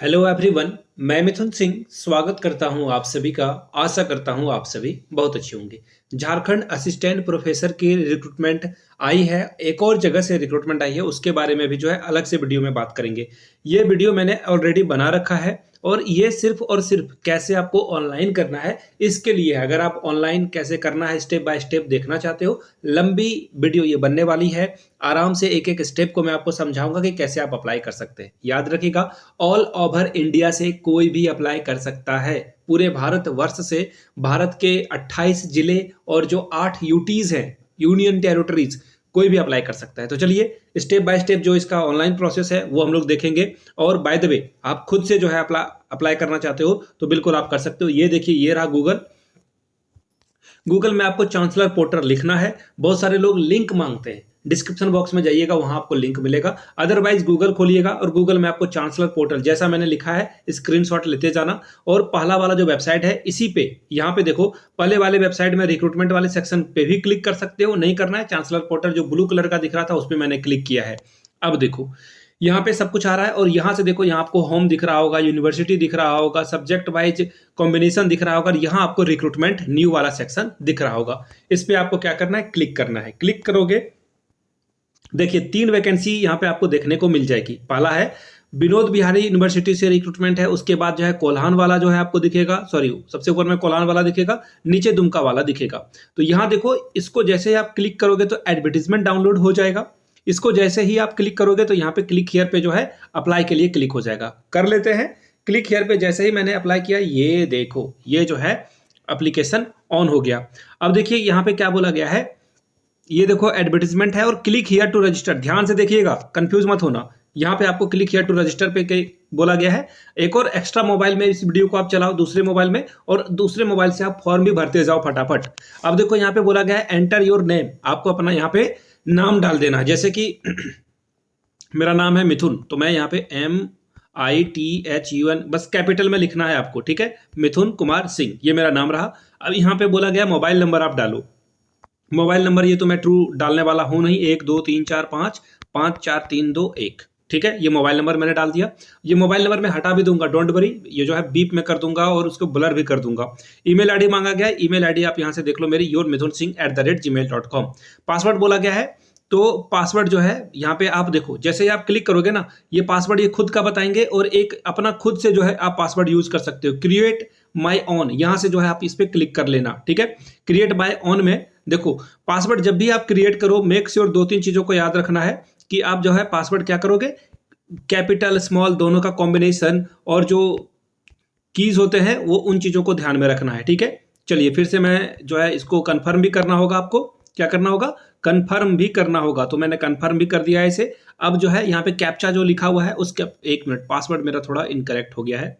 Hello everyone. मैं मिथुन सिंह स्वागत करता हूं आप सभी का। आशा करता हूं आप सभी बहुत अच्छे होंगे। झारखंड असिस्टेंट प्रोफेसर की रिक्रूटमेंट आई है, एक और जगह से रिक्रूटमेंट आई है, उसके बारे में भी जो है अलग से वीडियो में बात करेंगे। ये वीडियो मैंने ऑलरेडी बना रखा है और ये सिर्फ और सिर्फ कैसे आपको ऑनलाइन करना है इसके लिए है। अगर आप ऑनलाइन कैसे करना है स्टेप बाय स्टेप देखना चाहते हो, लंबी वीडियो ये बनने वाली है। आराम से एक एक स्टेप को मैं आपको समझाऊंगा कि कैसे आप अप्लाई कर सकते हैं। याद रखिएगा, ऑल ओवर इंडिया से कोई भी अप्लाई कर सकता है। पूरे भारत वर्ष से भारत के 28 जिले और जो 8 यूटीज हैं, यूनियन टेरिटरीज, कोई भी अप्लाई कर सकता है। तो चलिए स्टेप बाय स्टेप जो इसका ऑनलाइन प्रोसेस है वो हम लोग देखेंगे। और बाय द वे, आप खुद से जो है अप्लाई करना चाहते हो तो बिल्कुल आप कर सकते हो। ये देखिए, ये रहा गूगल। गूगल में आपको चांसलर पोर्टल लिखना है। बहुत सारे लोग लिंक मांगते हैं, डिस्क्रिप्शन बॉक्स में जाइएगा, वहां आपको लिंक मिलेगा। अदरवाइज गूगल खोलिएगा और गूगल में आपको चांसलर पोर्टल जैसा मैंने लिखा है स्क्रीनशॉट लेते जाना। और पहला वाला जो वेबसाइट है इसी पे, यहाँ पे देखो, पहले वाले वेबसाइट में रिक्रूटमेंट वाले सेक्शन पे भी क्लिक कर सकते हो। नहीं करना है, चांसलर पोर्टल जो ब्लू कलर का दिख रहा था उस पर मैंने क्लिक किया है। अब देखो यहाँ पे सब कुछ आ रहा है और यहाँ से देखो, यहाँ आपको होम दिख रहा होगा, यूनिवर्सिटी दिख रहा होगा, सब्जेक्ट वाइज कॉम्बिनेशन दिख रहा होगा और यहाँ आपको रिक्रूटमेंट न्यू वाला सेक्शन दिख रहा होगा। इस पे आपको क्या करना है, क्लिक करना है। क्लिक करोगे, देखिए 3 वैकेंसी यहाँ पे आपको देखने को मिल जाएगी। पहला है विनोद बिहारी यूनिवर्सिटी से रिक्रूटमेंट है। उसके बाद जो है कोल्हान वाला जो है आपको दिखेगा, सॉरी सबसे ऊपर में कोल्हान वाला दिखेगा, नीचे दुमका वाला दिखेगा। तो यहाँ देखो, इसको जैसे ही आप क्लिक करोगे तो एडवर्टीजमेंट डाउनलोड हो जाएगा। इसको जैसे ही आप क्लिक करोगे तो यहाँ पे क्लिक हियर पे जो है अप्लाई के लिए क्लिक हो जाएगा। कर लेते हैं क्लिक हियर पे। जैसे ही मैंने अप्लाई किया, ये देखो, ये जो है एप्लीकेशन ऑन हो गया। अब देखिए यहाँ पे क्या बोला गया है, ये देखो एडवर्टीजमेंट है और क्लिक हियर टू रजिस्टर। ध्यान से देखिएगा, कंफ्यूज मत होना। यहाँ पे आपको क्लिक हियर टू रजिस्टर पे बोला गया है। एक और एक्स्ट्रा मोबाइल में इस वीडियो को आप चलाओ, दूसरे मोबाइल में, और दूसरे मोबाइल से आप फॉर्म भी भरते जाओ फटाफट। अब देखो यहाँ पे बोला गया है एंटर योर नेम। आपको अपना यहाँ पे नाम डाल देना। जैसे कि मेरा नाम है मिथुन, तो मैं यहाँ पे MITHUN बस कैपिटल में लिखना है आपको, ठीक है, मिथुन कुमार सिंह, ये मेरा नाम रहा। अब यहाँ पे बोला गया मोबाइल नंबर आप डालो। मोबाइल नंबर ये तो मैं ट्रू डालने वाला हूं नहीं, 1 2 3 4 5 5 4 3 2 1, ठीक है। ये मोबाइल नंबर मैंने डाल दिया। ये मोबाइल नंबर मैं हटा भी दूंगा, डोंट वरी, ये जो है बीप में कर दूंगा और उसको ब्लर भी कर दूंगा। ईमेल आईडी मांगा गया है, ईमेल आईडी आप यहाँ से देख लो मेरी, yourmithunsingh@gmail.com। पासवर्ड बोला गया है, तो पासवर्ड जो है यहाँ पे आप देखो, जैसे ही आप क्लिक करोगे ना, ये पासवर्ड ये खुद का बताएंगे और एक अपना खुद से जो है आप पासवर्ड यूज कर सकते हो। क्रिएट माई ऑन, यहाँ से जो है आप इस पे क्लिक कर लेना, ठीक है। क्रिएट माई ऑन में देखो, पासवर्ड जब भी आप क्रिएट करो, मेक श्योर 2-3 चीजों को याद रखना है कि आप जो है पासवर्ड क्या करोगे, कैपिटल स्मॉल दोनों का कॉम्बिनेशन और जो कीज होते हैं वो उन चीजों को ध्यान में रखना है, ठीक है। चलिए फिर से मैं जो है इसको कंफर्म भी करना होगा। आपको क्या करना होगा, कंफर्म भी करना होगा। तो मैंने कंफर्म भी कर दिया है इसे। अब जो है यहाँ पे कैप्चा जो लिखा हुआ है उसके, एक मिनट, पासवर्ड मेरा थोड़ा इनकरेक्ट हो गया है,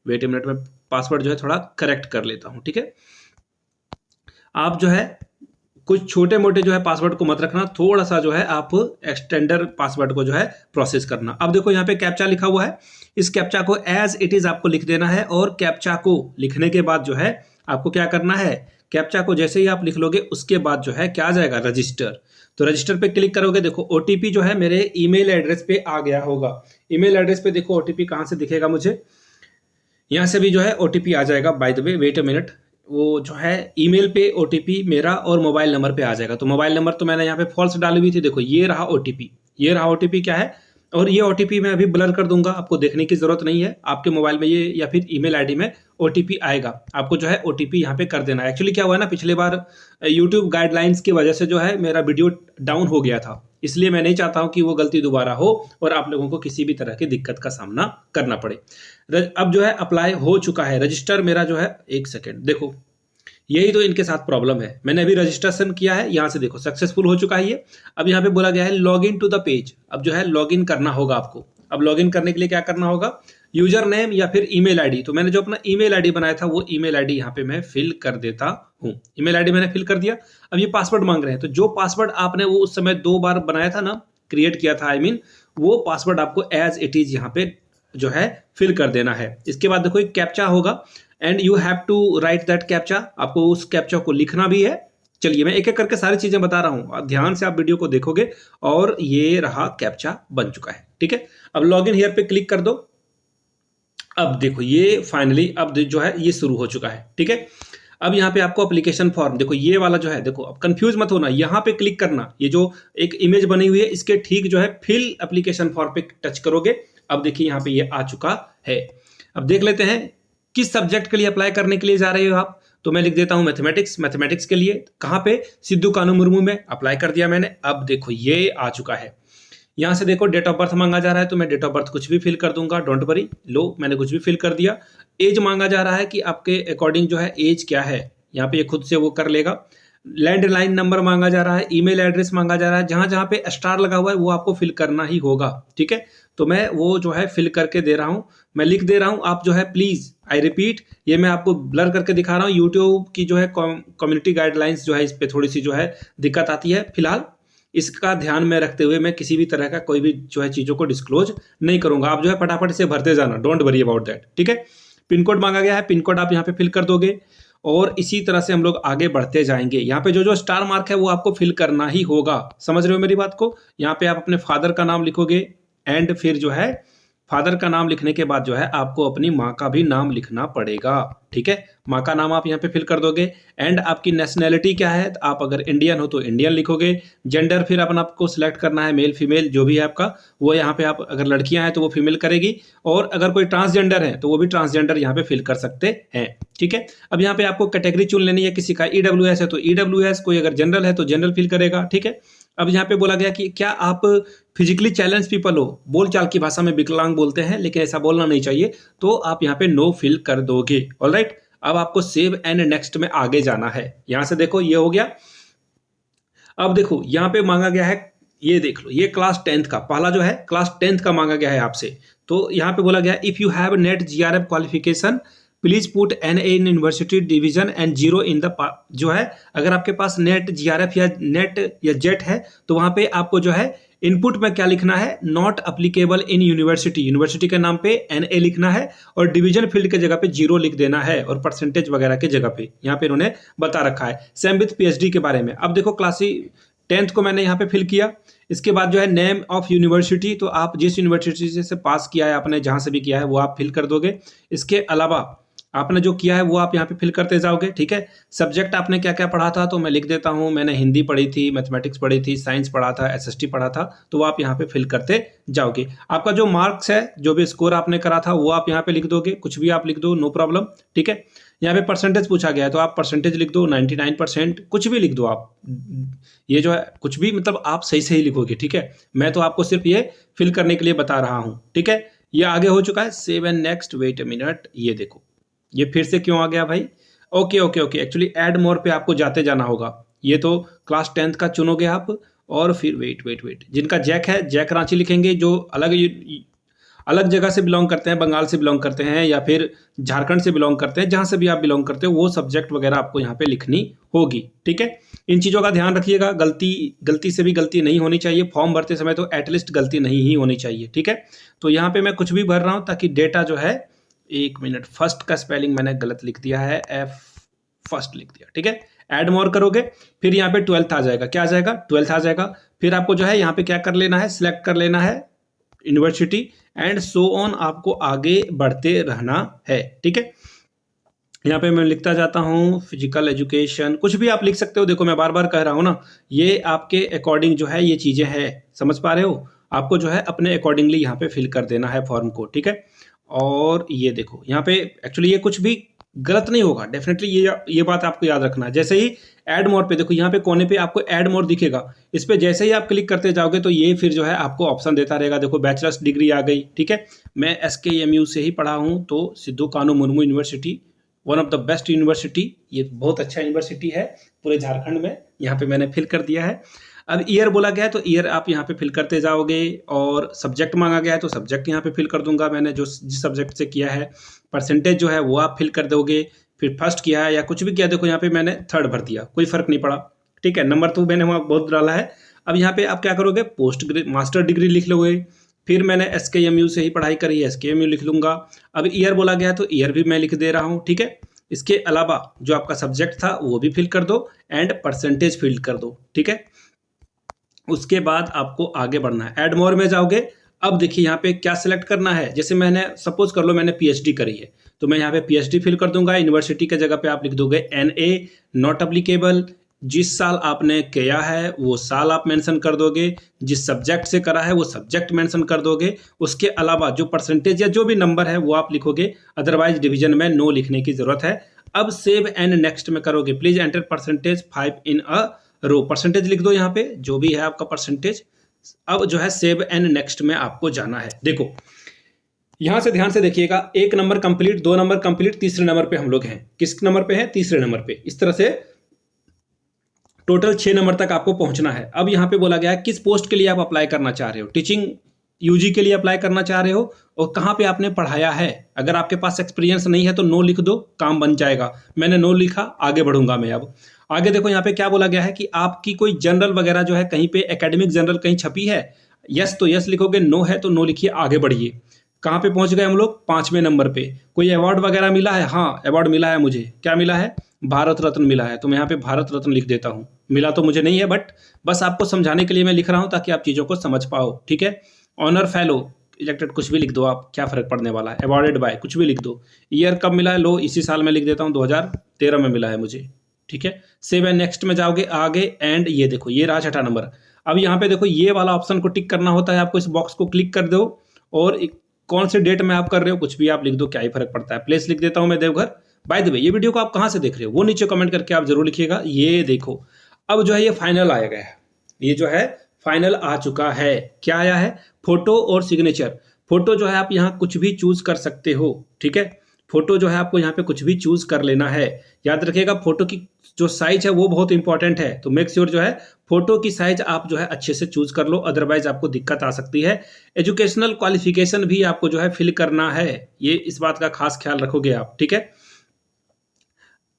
वेट ए मिनट, में पासवर्ड जो है थोड़ा करेक्ट कर लेता हूँ, ठीक है। आप जो है कुछ छोटे मोटे जो है पासवर्ड को मत रखना, थोड़ा सा जो है आप एक्सटेंडर पासवर्ड को जो है प्रोसेस करना। अब देखो यहाँ पे कैप्चा लिखा हुआ है, इस कैप्चा को एज इट इज आपको लिख देना है। और कैप्चा को लिखने के बाद जो है आपको क्या करना है, कैप्चा को जैसे ही आप लिख लोगे उसके बाद जो है क्या आ जाएगा, रजिस्टर। तो रजिस्टर पे क्लिक करोगे, देखो ओटीपी जो है मेरे ईमेल एड्रेस पे आ गया होगा। ईमेल एड्रेस पे देखो ओटीपी कहाँ से दिखेगा मुझे, यहाँ से भी जो है ओटीपी आ जाएगा। By the way, wait a minute, वो जो है ईमेल पे ओटीपी मेरा और मोबाइल नंबर पे आ जाएगा। तो मोबाइल नंबर तो मैंने यहाँ पे फॉल्स डाली हुई थी, देखो ये रहा ओटीपी, ये रहा ओटीपी क्या है। और ये ओटीपी मैं अभी ब्लर कर दूंगा, आपको देखने की जरूरत नहीं है। आपके मोबाइल में ये या फिर ईमेल आईडी में ओटीपी आएगा, आपको जो है ओटीपी यहाँ पे कर देना है। एक्चुअली क्या हुआ है ना, पिछले बार यूट्यूब गाइडलाइंस की वजह से जो है मेरा वीडियो डाउन हो गया था, इसलिए मैं नहीं चाहता हूं कि वो गलती दोबारा हो और आप लोगों को किसी भी तरह की दिक्कत का सामना करना पड़े। अब जो है अप्लाई हो चुका है, रजिस्टर मेरा जो है, एक सेकेंड, देखो यही तो इनके साथ प्रॉब्लम है। मैंने अभी रजिस्ट्रेशन किया है, यहाँ से देखो सक्सेसफुल हो चुका है ये। अब यहाँ पे बोला गया है log in to the page. अब जो है लॉग इन करना होगा आपको। अब लॉग इन करने के लिए क्या करना होगा, यूजर नेम या फिर ईमेल आईडी। तो मैंने जो अपना ईमेल आईडी बनाया था वो ईमेल आईडी यहाँ पे मैं फिल कर देता हूँ। ईमेल आईडी मैंने फिल कर दिया। अब ये पासवर्ड मांग रहे हैं, तो जो पासवर्ड आपने वो उस समय 2 बार बनाया था ना, क्रिएट किया था, वो पासवर्ड आपको एज इट इज यहाँ पे जो है फिल कर देना है। इसके बाद देखो एक कैप्चा होगा and you have to write that captcha, आपको उस कैप्चा को लिखना भी है। चलिए मैं एक एक करके सारी चीजें बता रहा हूं, ध्यान से आप वीडियो को देखोगे। और ये रहा कैप्चा बन चुका है, ठीक है। अब लॉग इन हियर पे क्लिक कर दो। अब देखो ये फाइनली अब जो है ये शुरू हो चुका है, ठीक है। अब यहाँ पे आपको एप्लीकेशन फॉर्म, देखो ये वाला जो है, देखो अब कंफ्यूज मत होना, यहाँ पे क्लिक करना, ये जो एक इमेज बनी हुई है इसके ठीक जो है फिल एप्लीकेशन फॉर्म पे टच करोगे। अब देखिए यहाँ पे ये आ चुका है। अब देख लेते हैं किस सब्जेक्ट के लिए अप्लाई करने के लिए जा रहे हो आप। तो मैं लिख देता हूँ मैथमेटिक्स, मैथमेटिक्स के लिए कहाँ पे, सिद्धू कानू मुर्मू में अप्लाई कर दिया मैंने। अब देखो ये आ चुका है। यहाँ से देखो डेट ऑफ बर्थ मांगा जा रहा है, तो मैं डेट ऑफ बर्थ कुछ भी फिल कर दूंगा, डोंट वरी। लो मैंने कुछ भी फिल कर दिया। एज मांगा जा रहा है कि आपके अकॉर्डिंग जो है एज क्या है, यहाँ पे ये खुद से वो कर लेगा। लैंडलाइन नंबर मांगा जा रहा है, ईमेल एड्रेस मांगा जा रहा है, जहां जहां पे स्टार लगा हुआ है वो आपको फिल करना ही होगा, ठीक है। तो मैं वो जो है फिल करके दे रहा हूं, मैं लिख दे रहा हूं। आप जो है प्लीज, आई रिपीट, ये मैं आपको ब्लर करके दिखा रहा हूं। यूट्यूब की जो है कम्युनिटी गाइडलाइंस जो है इस पे थोड़ी सी जो है दिक्कत आती है। फिलहाल इसका ध्यान में रखते हुए मैं किसी भी तरह का कोई भी जो है चीजों को डिस्क्लोज नहीं करूंगा। आप जो है फटाफट से भरते जाना, डोंट वरी अबाउट दैट, ठीक है। पिन कोड मांगा गया है, पिन कोड आप यहाँ पे फिल कर दोगे और इसी तरह से हम लोग आगे बढ़ते जाएंगे। यहाँ पे जो जो स्टार मार्क है वो आपको फिल करना ही होगा, समझ रहे हो मेरी बात को। यहाँ पे आप अपने फादर का नाम लिखोगे एंड फिर जो है फादर का नाम लिखने के बाद जो है आपको अपनी माँ का भी नाम लिखना पड़ेगा, ठीक है। माँ का नाम आप यहाँ पे फिल कर दोगे एंड आपकी नेशनैलिटी क्या है, तो आप अगर इंडियन हो तो इंडियन लिखोगे। जेंडर फिर अपन आपको सिलेक्ट करना है, मेल फीमेल जो भी है आपका वो यहाँ पे, आप अगर लड़कियां हैं तो वो फीमेल करेगी और अगर कोई ट्रांसजेंडर है तो वो भी ट्रांसजेंडर यहाँ पे फिल कर सकते हैं, ठीक है। अब यहाँ पे आपको कैटेगरी चुन लेनी है, किसी का EWS है तो EWS, कोई अगर जनरल है तो जनरल फिल करेगा, ठीक है। अब यहाँ पे बोला गया कि क्या आप फिजिकली चैलेंज पीपल हो, बोलचाल की भाषा में विकलांग बोलते हैं लेकिन ऐसा बोलना नहीं चाहिए, तो आप यहाँ पे नो फिल कर दोगे, ऑलराइट। अब आपको सेव एंड नेक्स्ट में आगे जाना है। यहां से देखो ये हो गया। अब देखो यहाँ पे मांगा गया है, ये देख लो, ये क्लास 10th का पहला जो है क्लास 10th का मांगा गया है आपसे। तो यहाँ पे बोला गया if you have net GRF qualification please put NA in university division and 0 in the, जो है अगर आपके पास नेट GRF या नेट या जेट है तो वहां पे आपको जो है इनपुट में क्या लिखना है, not applicable in university, university के नाम पे NA लिखना है और डिवीजन फील्ड के जगह पे 0 लिख देना है और परसेंटेज वगैरह के जगह पे यहाँ पे इन्होंने बता रखा है। सेम विथ PhD के बारे में। अब देखो क्लास 10th को मैंने यहाँ पे फिल किया। इसके बाद जो है नेम ऑफ यूनिवर्सिटी, तो आप जिस यूनिवर्सिटी से पास किया है, आपने जहां से भी किया है वो आप फिल कर दोगे। इसके अलावा आपने जो किया है वो आप यहाँ पे फिल करते जाओगे, ठीक है। सब्जेक्ट आपने क्या क्या पढ़ा था तो मैं लिख देता हूँ, मैंने हिंदी पढ़ी थी, मैथमेटिक्स पढ़ी थी, साइंस पढ़ा था, SST पढ़ा था, तो वो आप यहाँ पे फिल करते जाओगे। आपका जो मार्क्स है, जो भी स्कोर आपने करा था वो आप यहाँ पे लिख दोगे, कुछ भी आप लिख दो, नो प्रॉब्लम, ठीक है। यहाँ पे परसेंटेज पूछा गया है तो आप परसेंटेज लिख दो, 99%, कुछ भी लिख दो आप, ये जो है कुछ भी, मतलब आप सही सही लिखोगे, ठीक है। मैं तो आपको सिर्फ ये फिल करने के लिए बता रहा हूँ, ठीक है। ये आगे हो चुका है। Save and next, wait a minute, ये देखो ये फिर से क्यों आ गया भाई। Okay okay okay, actually add more पे आपको जाते जाना होगा। ये तो क्लास 10th का चुनोगे आप और फिर वेट, जिनका जैक है जैक रांची लिखेंगे, जो अलग जगह से बिलोंग करते हैं, बंगाल से बिलोंग करते हैं या फिर झारखंड से बिलोंग करते हैं, जहां से भी आप बिलोंग करते हो वो सब्जेक्ट वगैरह आपको यहाँ पे लिखनी होगी, ठीक है। इन चीज़ों का ध्यान रखिएगा, गलती से भी गलती नहीं होनी चाहिए। फॉर्म भरते समय तो एटलीस्ट गलती नहीं ही होनी चाहिए, ठीक है। तो यहाँ पे मैं कुछ भी भर रहा हूँ ताकि डेटा जो है, एक मिनट, फर्स्ट का स्पेलिंग मैंने गलत लिख दिया है, F फर्स्ट लिख दिया, ठीक है। ऐड मोर करोगे, फिर यहाँ पे 12th आ जाएगा, क्या आ जाएगा, 12th आ जाएगा। फिर आपको जो है यहाँ पे क्या कर लेना है, सिलेक्ट कर लेना है यूनिवर्सिटी एंड सो ऑन, आपको आगे बढ़ते रहना है, ठीक है। यहाँ पे मैं लिखता जाता हूँ फिजिकल एजुकेशन, कुछ भी आप लिख सकते हो। देखो मैं बार बार कह रहा हूँ ना, ये आपके अकॉर्डिंग जो है ये चीजें हैं, समझ पा रहे हो। आपको जो है अपने अकॉर्डिंगली यहाँ पे फिल कर देना है फॉर्म को, ठीक है। और ये देखो यहाँ पे एक्चुअली ये कुछ भी गलत नहीं होगा, डेफिनेटली ये बात आपको याद रखना है। जैसे ही ऐड मोर पे देखो, यहाँ पे कोने पे आपको ऐड मोर दिखेगा, इस पे जैसे ही आप क्लिक करते जाओगे तो ये फिर जो है आपको ऑप्शन देता रहेगा। देखो बैचलर्स डिग्री आ गई, ठीक है। मैं SKMU से ही पढ़ा हूँ, तो Sidhu Kanhu Murmu university, one of the best university, ये बहुत अच्छा यूनिवर्सिटी है पूरे झारखंड में। यहाँ पे मैंने फिल कर दिया है। अब ईयर बोला गया है तो ईयर आप यहाँ पे फिल करते जाओगे और सब्जेक्ट मांगा गया है तो सब्जेक्ट यहाँ पे फिल कर दूंगा मैंने, जो जिस सब्जेक्ट से किया है। परसेंटेज जो है वो आप फिल कर दोगे, फिर फर्स्ट किया है या कुछ भी किया, देखो यहाँ पे मैंने 3rd भर दिया, कोई फर्क नहीं पड़ा, ठीक है। नंबर तो मैंने वहाँ बहुत डाला है। अब यहाँ पे आप क्या करोगे, मास्टर डिग्री लिख लोगे। फिर मैंने SKMU से ही पढ़ाई करी है, SKMU लिख लूंगा। अब ईयर बोला गया तो ईयर भी मैं लिख दे रहा हूँ, ठीक है। इसके अलावा जो आपका सब्जेक्ट था वो भी फिल कर दो एंड परसेंटेज फिल कर दो, ठीक है। उसके बाद आपको आगे बढ़ना है, ऐड मोर में जाओगे। अब देखिए यहाँ पे क्या सिलेक्ट करना है, जैसे मैंने सपोज कर लो मैंने पीएचडी करी है, तो मैं यहाँ पे पीएचडी फिल कर दूंगा। यूनिवर्सिटी के जगह पे आप लिख दोगे NA नॉट अप्लीकेबल। जिस साल आपने किया है वो साल आप मेंशन कर दोगे, जिस सब्जेक्ट से करा है वो सब्जेक्ट मेंशन कर दोगे। उसके अलावा जो परसेंटेज या जो भी नंबर है वो आप लिखोगे, अदरवाइज डिवीजन में नो लिखने की जरूरत है। अब सेव एंड नेक्स्ट में करोगे, please enter percentage 5 in a row, percentage लिख दो यहाँ पे जो भी है आपका परसेंटेज। अब जो है सेव एंड नेक्स्ट में आपको जाना है। देखो यहां से ध्यान से देखिएगा, 1 नंबर कंप्लीट, 2 नंबर कंप्लीट, तीसरे नंबर पे हम लोग हैं। किस नंबर पे हैं? तीसरे नंबर पे। इस तरह से टोटल 6 नंबर तक आपको पहुंचना है। अब यहाँ पे बोला गया है किस पोस्ट के लिए आप अप्लाई करना चाह रहे हो। टीचिंग यूजी के लिए अप्लाई करना चाह रहे हो और कहाँ पे आपने पढ़ाया है। अगर आपके पास एक्सपीरियंस नहीं है तो नो लिख दो, काम बन जाएगा। मैंने नो लिखा, आगे बढ़ूंगा मैं। अब आगे देखो यहाँ पे क्या बोला गया है कि आपकी कोई जनरल वगैरह जो है कहीं पे एकेडमिक जनरल कहीं छपी है, यस तो यस लिखोगे, नो है तो नो लिखिए, आगे बढ़िए। कहाँ पे पहुंच गए हम लोग? 5वें नंबर पे। कोई अवार्ड वगैरह मिला है? हाँ अवार्ड मिला है मुझे। क्या मिला है? भारत रत्न मिला है। तो मैं यहाँ पे भारत रत्न लिख देता हूँ। मिला तो मुझे नहीं है बट बस आपको समझाने के लिए मैं लिख रहा हूँ ताकि आप चीज़ों को समझ पाओ, ठीक है। ऑनर फेलो, इलेक्टेड, कुछ भी लिख दो आप, क्या फर्क पड़ने वाला है। अवॉर्डेड बाय, कुछ भी लिख दो। ईयर कब मिला है? लो इसी साल में लिख देता हूँ, 2013 में मिला है मुझे, ठीक है। सेव एंड नेक्स्ट में जाओगे आगे, एंड ये देखो ये रहा 6ठा नंबर। अब यहाँ पे देखो ये वाला ऑप्शन को टिक करना होता है आपको। इस बॉक्स को क्लिक कर दो और कौन से डेट में आप कर रहे हो कुछ भी आप लिख दो, क्या ही फर्क पड़ता है। प्लेस लिख देता हूँ मैं देवघर। बाय द वे ये वीडियो को आप कहाँ से देख रहे हो वो नीचे कमेंट करके आप जरूर लिखिएगा। ये देखो अब जो है ये फाइनल आया गया है, ये जो है फाइनल आ चुका है। क्या आया है? फोटो और सिग्नेचर। फोटो जो है आप यहाँ कुछ भी चूज कर सकते हो, ठीक है। फोटो जो है आपको यहाँ पे कुछ भी चूज कर लेना है। याद रखिएगा फोटो की जो साइज है वो बहुत इंपॉर्टेंट है, तो मेक श्योर जो है फोटो की साइज आप जो है अच्छे से चूज कर लो, अदरवाइज आपको दिक्कत आ सकती है। एजुकेशनल क्वालिफिकेशन भी आपको जो है फिल करना है, ये इस बात का खास ख्याल रखोगे आप, ठीक है।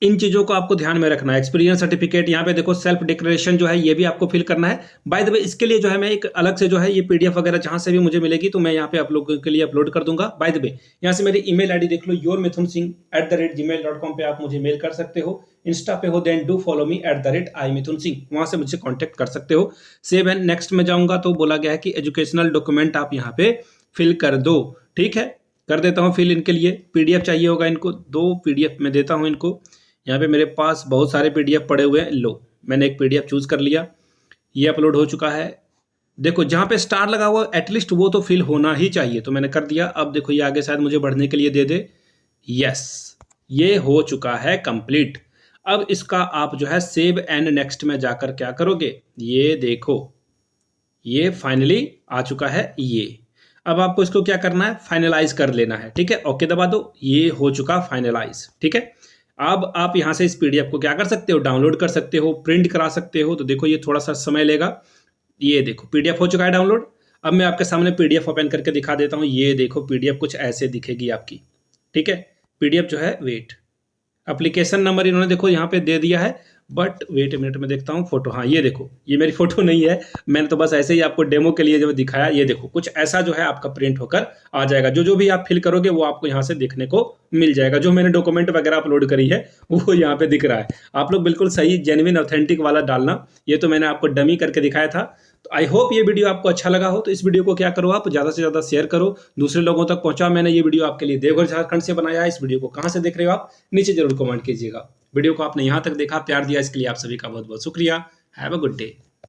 इन चीजों को आपको ध्यान में रखना है। एक्सपीरियंस सर्टिफिकेट, यहाँ पे देखो सेल्फ डिक्लेरेशन जो है ये भी आपको फिल करना है। बाय द वे इसके लिए जो है मैं एक अलग से जो है ये पीडीएफ वगैरह जहां से भी मुझे मिलेगी तो मैं यहाँ पे आप लोगों के लिए अपलोड कर दूंगा। बाय द वे यहाँ से मेरी ईमेल आईडी देख लो, yourmithunsingh@gmail.com पे आप मुझे मेल कर सकते हो। इंस्टा पे हो then do follow me @imithunsingh, वहां से मुझसे कॉन्टेक्ट कर सकते हो। सेव एंड नेक्स्ट में जाऊंगा तो बोला गया है कि एजुकेशनल डॉक्यूमेंट आप यहाँ पे फिल कर दो, ठीक है। कर देता हूँ फिल। इनके लिए पीडीएफ चाहिए होगा इनको, 2 पीडीएफ में देता हूँ इनको। यहाँ पे मेरे पास बहुत सारे पीडीएफ पड़े हुए हैं। लो मैंने एक पीडीएफ चूज कर लिया, ये अपलोड हो चुका है। देखो जहाँ पे स्टार लगा हुआ एटलीस्ट वो तो फिल होना ही चाहिए, तो मैंने कर दिया। अब देखो ये आगे शायद मुझे बढ़ने के लिए दे दे। यस ये हो चुका है कंप्लीट। अब इसका आप जो है सेव एंड नेक्स्ट में जाकर क्या करोगे, ये देखो ये फाइनली आ चुका है। ये अब आपको इसको क्या करना है, फाइनलाइज कर लेना है, ठीक है। ओके दबा दो, ये हो चुका फाइनलाइज, ठीक है। अब आप यहाँ से इस पीडीएफ को क्या कर सकते हो, डाउनलोड कर सकते हो, प्रिंट करा सकते हो। तो देखो ये थोड़ा सा समय लेगा। ये देखो पीडीएफ हो चुका है डाउनलोड। अब मैं आपके सामने पीडीएफ ओपन करके दिखा देता हूँ। ये देखो पीडीएफ कुछ ऐसे दिखेगी आपकी, ठीक है। पीडीएफ जो है वेट, एप्लीकेशन नंबर इन्होंने देखो यहाँ पे दे दिया है, बट वेट ए मिनट में देखता हूँ फोटो। हाँ ये देखो ये मेरी फोटो नहीं है, मैंने तो बस ऐसे ही आपको डेमो के लिए जब दिखाया। ये देखो कुछ ऐसा जो है आपका प्रिंट होकर आ जाएगा। जो जो भी आप फिल करोगे वो आपको यहाँ से देखने को मिल जाएगा। जो मैंने डॉक्यूमेंट वगैरह अपलोड करी है वो यहाँ पे दिख रहा है। आप लोग बिल्कुल सही जेन्युइन ऑथेंटिक वाला डालना। ये तो मैंने आपको डमी करके दिखाया था। तो आई होप ये वीडियो आपको अच्छा लगा हो। तो इस वीडियो को क्या करो, आप ज़्यादा से ज़्यादा शेयर करो, दूसरे लोगों तक पहुंचाओ। मैंने ये वीडियो आपके लिए देवघर झारखंड से बनाया है। इस वीडियो को कहाँ से देख रहे हो आप नीचे जरूर कमेंट कीजिएगा। वीडियो को आपने यहाँ तक देखा, प्यार दिया, इसके लिए आप सभी का बहुत बहुत शुक्रिया। Have a good day.